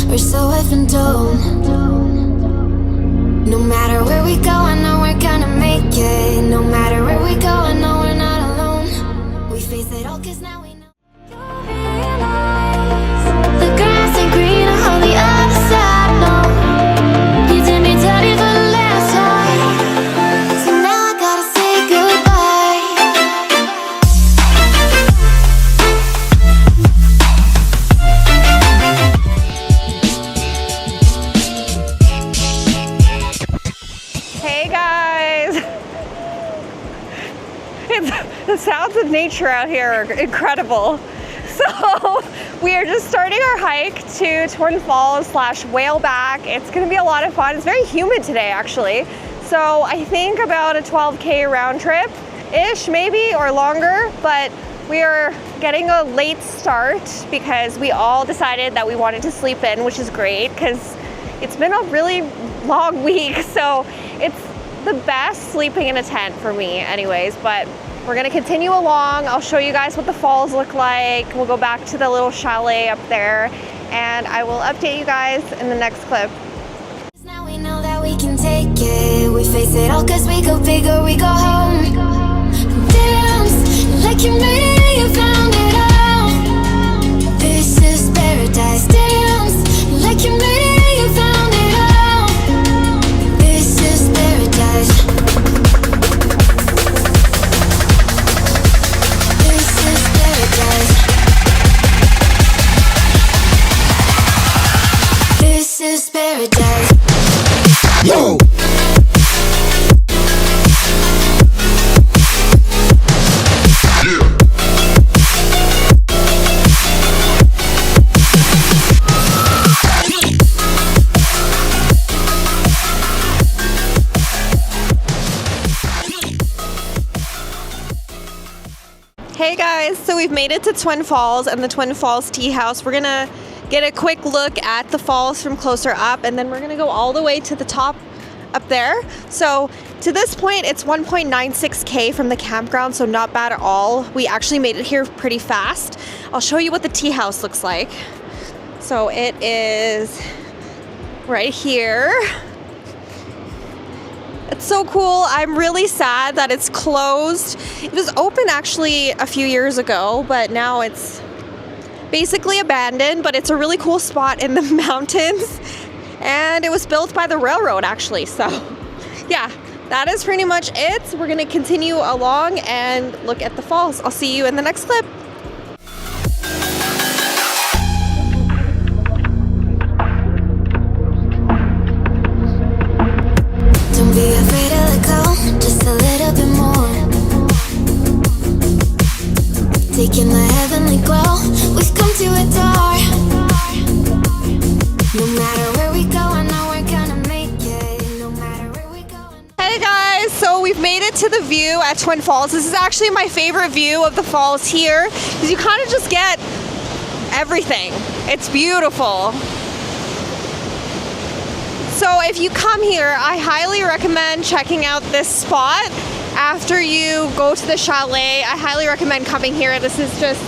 We're so effing told. No matter where we go, I know we're gonna make it. No matter where we go, I know we're not alone. We face it all 'cause now we know. You'll realize the grass ain't green on the other side, no. You did me dirty for the last time, so now I gotta say goodbye. Hey guys! The sounds of nature out here are incredible. So we are just starting our hike to Twin Falls / Whaleback. It's gonna be a lot of fun. It's very humid today actually. So I think about a 12K round trip-ish maybe, or longer, but we are getting a late start because we all decided that we wanted to sleep in, which is great because it's been a really long week. So it's the best sleeping in a tent for me anyways, but we're gonna continue along. I'll show you guys what the falls look like. We'll go back to the little chalet up there and I will update you guys in the next clip. Now we know that we can take it. We face it all 'cause we go big or we go home. Dance like you made it, you found it all. This is paradise. Dance like you made it, you found it all. This is paradise. This is paradise. This is paradise. Yo! Hey guys, so we've made it to Twin Falls and the Twin Falls Tea House. We're gonna get a quick look at the falls from closer up and then we're gonna go all the way to the top up there. So to this point, it's 1.96K from the campground, so not bad at all. We actually made it here pretty fast. I'll show you what the tea house looks like. So it is right here. It's so cool. I'm really sad that it's closed. It was open actually a few years ago, but now it's basically abandoned, but it's a really cool spot in the mountains. And it was built by the railroad actually. So yeah, that is pretty much it. We're gonna continue along and look at the falls. I'll see you in the next clip. Don't be afraid to let go, just a little bit more. Taking the heavenly glow, we've come to adore. No matter where we go, I know we're gonna make it. No matter where we go. Hey guys, so we've made it to the view at Twin Falls. This is actually my favorite view of the falls here because you kind of just get everything. It's beautiful. So if you come here, I highly recommend checking out this spot. After you go to the chalet, I highly recommend coming here. This is just,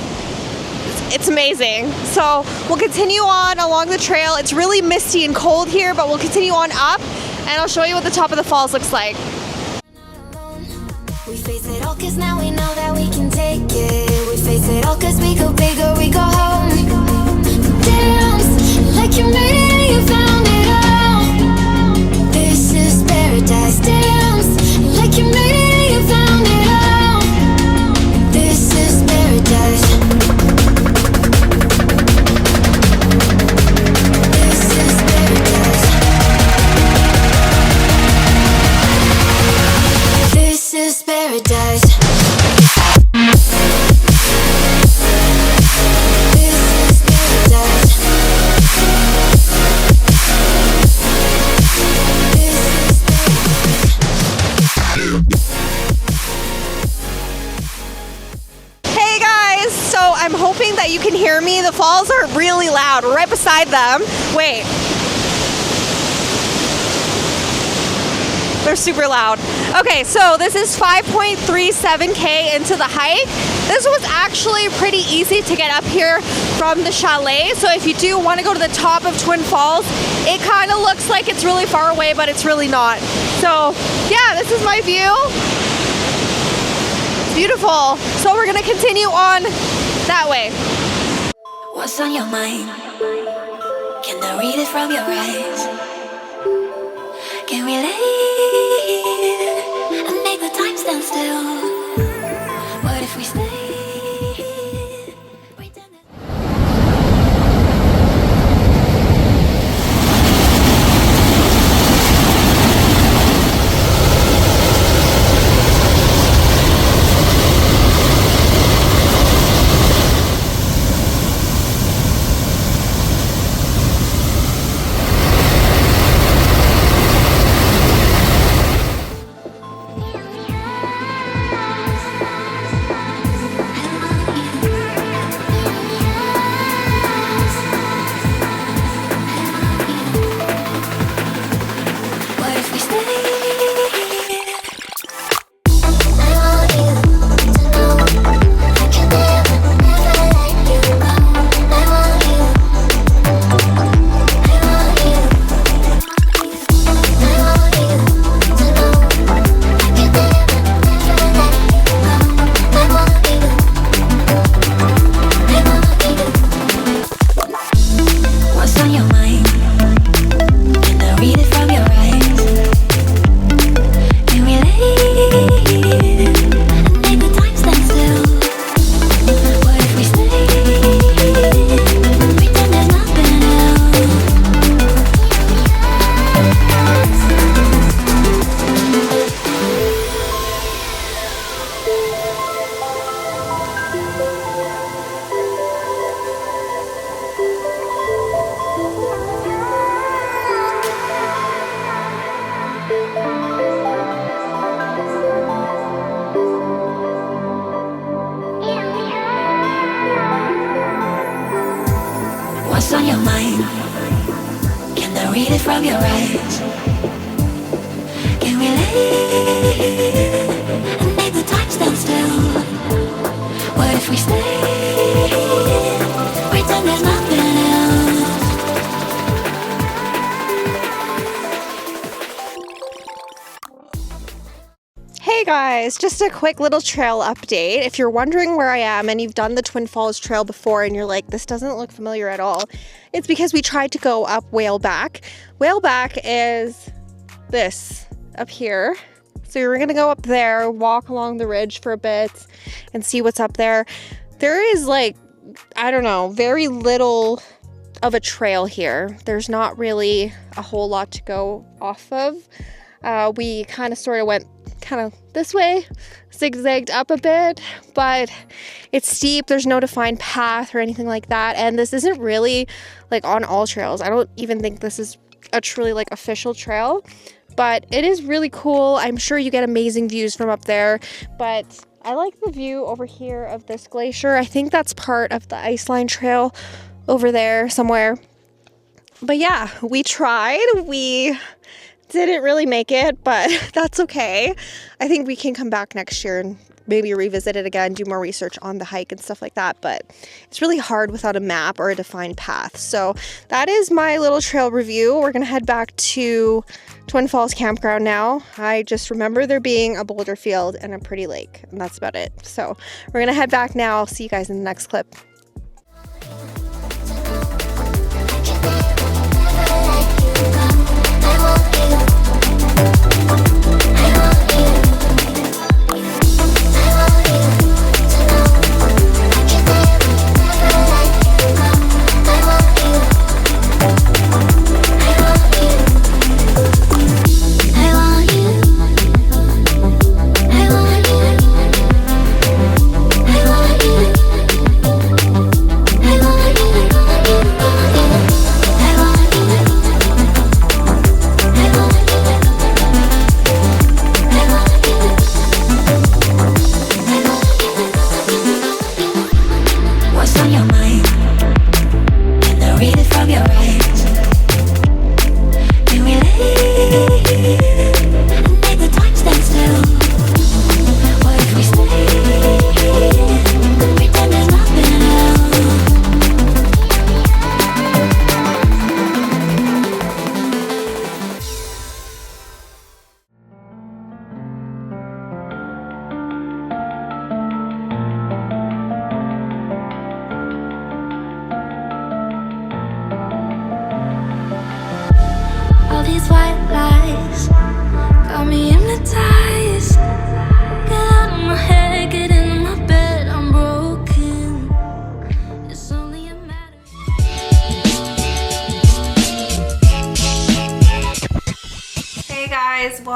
it's amazing. So we'll continue on along the trail. It's really misty and cold here, but we'll continue on up and I'll show you what the top of the falls looks like. We face it all 'cause now we know that we can take it. We face it all 'cause we go big or we go home. Dance like you made it, you found it all. This is paradise. Dance like you made it, you found it all. This is paradise. This is paradise. This is paradise. I'm hoping that you can hear me. The falls are really loud. We're right beside them. Wait. They're super loud. Okay, so this is 5.37K into the hike. This was actually pretty easy to get up here from the chalet. So if you do want to go to the top of Twin Falls, it kind of looks like it's really far away, but it's really not. So yeah, this is my view. It's beautiful. So we're gonna continue on that way. What's on your mind? Can I read it from your eyes? Can we lay and make the time stand still? What if we stay? What's on your mind? Can I read it from your eyes? Can we lay and make the time stand still? What if we stay? Pretend there's nothing else. Hey guys, just a quick little trail update. If you're wondering where I am and you've done the Twin Falls Trail before and you're like, this doesn't look familiar at all, it's because we tried to go up Whaleback. Whaleback is this up here. So we're gonna go up there, walk along the ridge for a bit and see what's up there. There is like, I don't know, very little of a trail here. There's not really a whole lot to go off of. We kind of sort of went kind of this way, zigzagged up a bit, but it's steep. There's no defined path or anything like that. And this isn't really like on all trails. I don't even think this is a truly like official trail, but it is really cool. I'm sure you get amazing views from up there, but I like the view over here of this glacier. I think that's part of the Iceline Trail over there somewhere. But yeah, we tried. We didn't really make it, but that's okay. I think we can come back next year and maybe revisit it again, do more research on the hike and stuff like that. But it's really hard without a map or a defined path. So that is my little trail review. We're gonna head back to Twin Falls Campground now. I just remember there being a boulder field and a pretty lake, and that's about it. So we're gonna head back now. I'll see you guys in the next clip.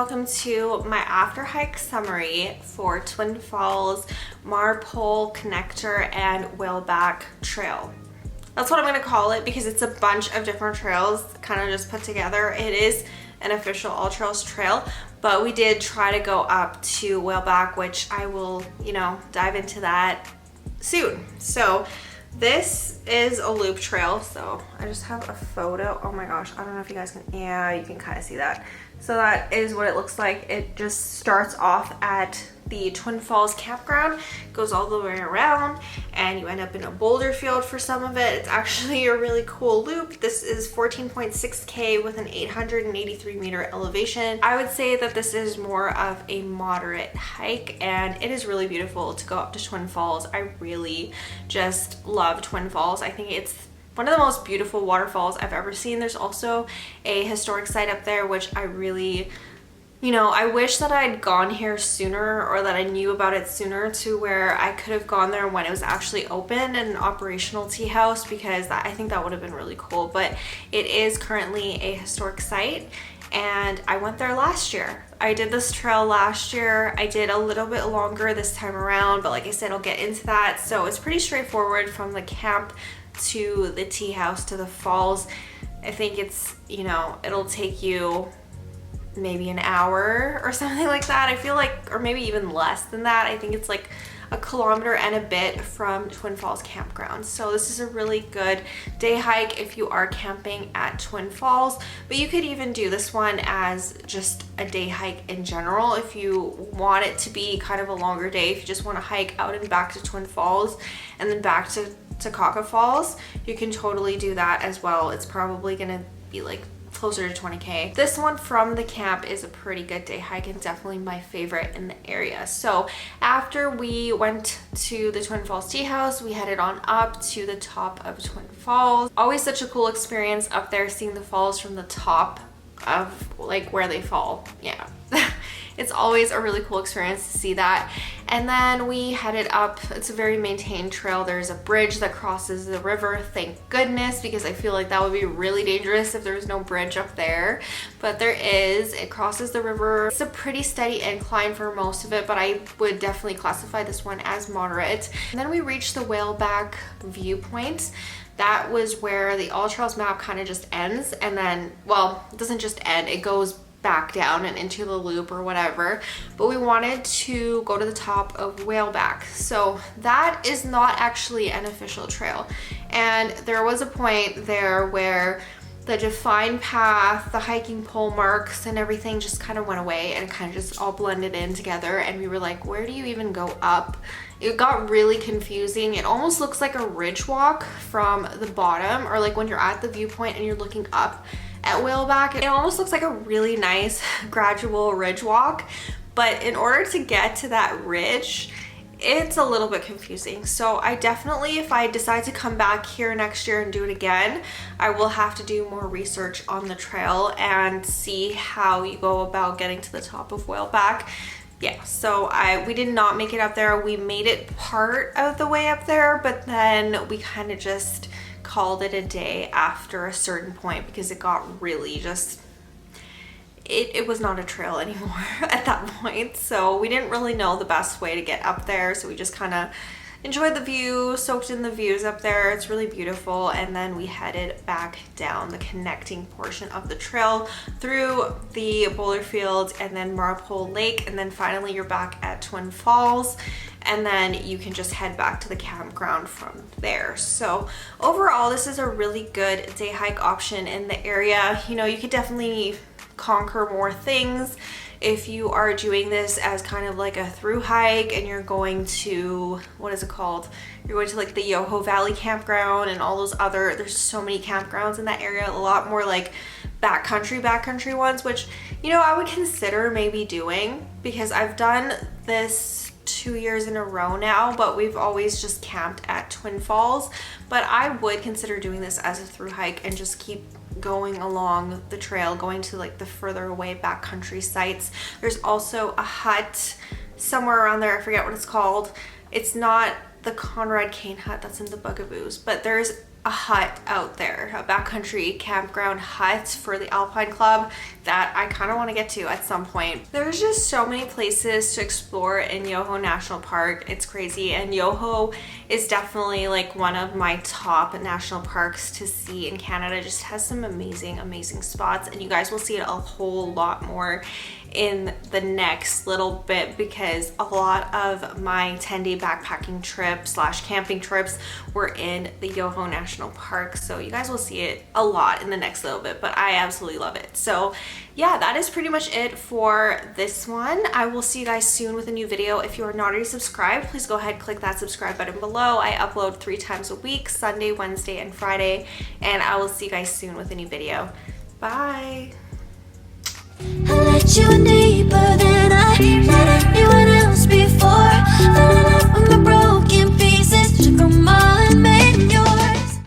welcome to my after hike summary for Twin Falls, Marpole Connector, and Whaleback Trail. That's what I'm going to call it because it's a bunch of different trails kind of just put together. It is an official All Trails trail, but we did try to go up to Whaleback, which I will, dive into that soon. So this is a loop trail, so I just have a photo. Oh my gosh, I don't know if you guys can, yeah, you can kind of see that. So that is what it looks like. It just starts off at the Twin Falls campground, goes all the way around, and you end up in a boulder field for some of it. It's actually a really cool loop. This is 14.6K with an 883 meter elevation. I would say that this is more of a moderate hike, and it is really beautiful to go up to Twin Falls. I really just love Twin Falls. I think it's one of the most beautiful waterfalls I've ever seen. There's also a historic site up there, which I really, I wish that I'd gone here sooner, or that I knew about it sooner, to where I could have gone there when it was actually open and an operational tea house, because I think that would have been really cool. But it is currently a historic site, and I went there last year. I did this trail last year. I did a little bit longer this time around, but like I said, I'll get into that. So it's pretty straightforward from the camp to the tea house to the falls. I think it's, it'll take you maybe an hour or something like that. I feel like, or maybe even less than that. I think it's like a kilometer and a bit from Twin Falls campground. So this is a really good day hike if you are camping at Twin Falls, but you could even do this one as just a day hike in general if you want it to be kind of a longer day. If you just want to hike out and back to Twin Falls and then back to Takaka Falls, you can totally do that as well. It's probably gonna be like closer to 20K. This one from the camp is a pretty good day hike and definitely my favorite in the area. So after we went to the Twin Falls Tea House, we headed on up to the top of Twin Falls. Always such a cool experience up there, seeing the falls from the top of like where they fall. Yeah. It's always a really cool experience to see that. And then we headed up. It's a very maintained trail. There's a bridge that crosses the river, thank goodness, because I feel like that would be really dangerous if there was no bridge up there. But there is. It crosses the river. It's a pretty steady incline for most of it, but I would definitely classify this one as moderate. And then we reached the Whaleback viewpoint. That was where the All Trails map kind of just ends, and then, well, it doesn't just end, it goes back down and into the loop or whatever. But we wanted to go to the top of Whaleback. So that is not actually an official trail. And there was a point there where the defined path, the hiking pole marks and everything just kind of went away, and it kind of just all blended in together, and we were like, where do you even go up? It got really confusing. It almost looks like a ridge walk from the bottom, or like when you're at the viewpoint and you're looking up at Whaleback, it almost looks like a really nice gradual ridge walk, but in order to get to that ridge, it's a little bit confusing. So I definitely, if I decide to come back here next year and do it again, I will have to do more research on the trail and see how you go about getting to the top of Whaleback. Yeah, so we did not make it up there. We made it part of the way up there, but then we kind of just called it a day after a certain point because it got really just, it was not a trail anymore at that point. So we didn't really know the best way to get up there, so we just kind of enjoyed the view, soaked in the views up there. It's really beautiful. And then we headed back down the connecting portion of the trail through the boulder fields and then Marpole Lake, and then finally you're back at Twin Falls, and then you can just head back to the campground from there. So overall, this is a really good day hike option in the area. You could definitely conquer more things if you are doing this as kind of like a through hike and you're going to, what is it called? You're going to like the Yoho Valley campground and all those other, there's so many campgrounds in that area, a lot more like backcountry ones, which, I would consider maybe doing, because I've done this 2 years in a row now, but we've always just camped at Twin Falls. But I would consider doing this as a through hike and just keep going along the trail, going to like the further away backcountry sites. There's also a hut somewhere around there, I forget what it's called. It's not the Conrad Cane hut that's in the Bugaboos, but there's a hut out there, a backcountry campground hut for the Alpine Club that I kind of want to get to at some point. There's just so many places to explore in Yoho National Park. It's crazy, and Yoho is definitely like one of my top national parks to see in Canada. It just has some amazing spots, and you guys will see it a whole lot more in the next little bit because a lot of my 10-day backpacking trip slash camping trips were in the Yoho National Park, so you guys will see it a lot in the next little bit, but I absolutely love it. So yeah, that is pretty much it for this one. I will see you guys soon with a new video. If you are not already subscribed, please go ahead, click that subscribe button below. I upload 3 times a week, Sunday, Wednesday, and Friday, and I will see you guys soon with a new video. Bye. I let you deeper than I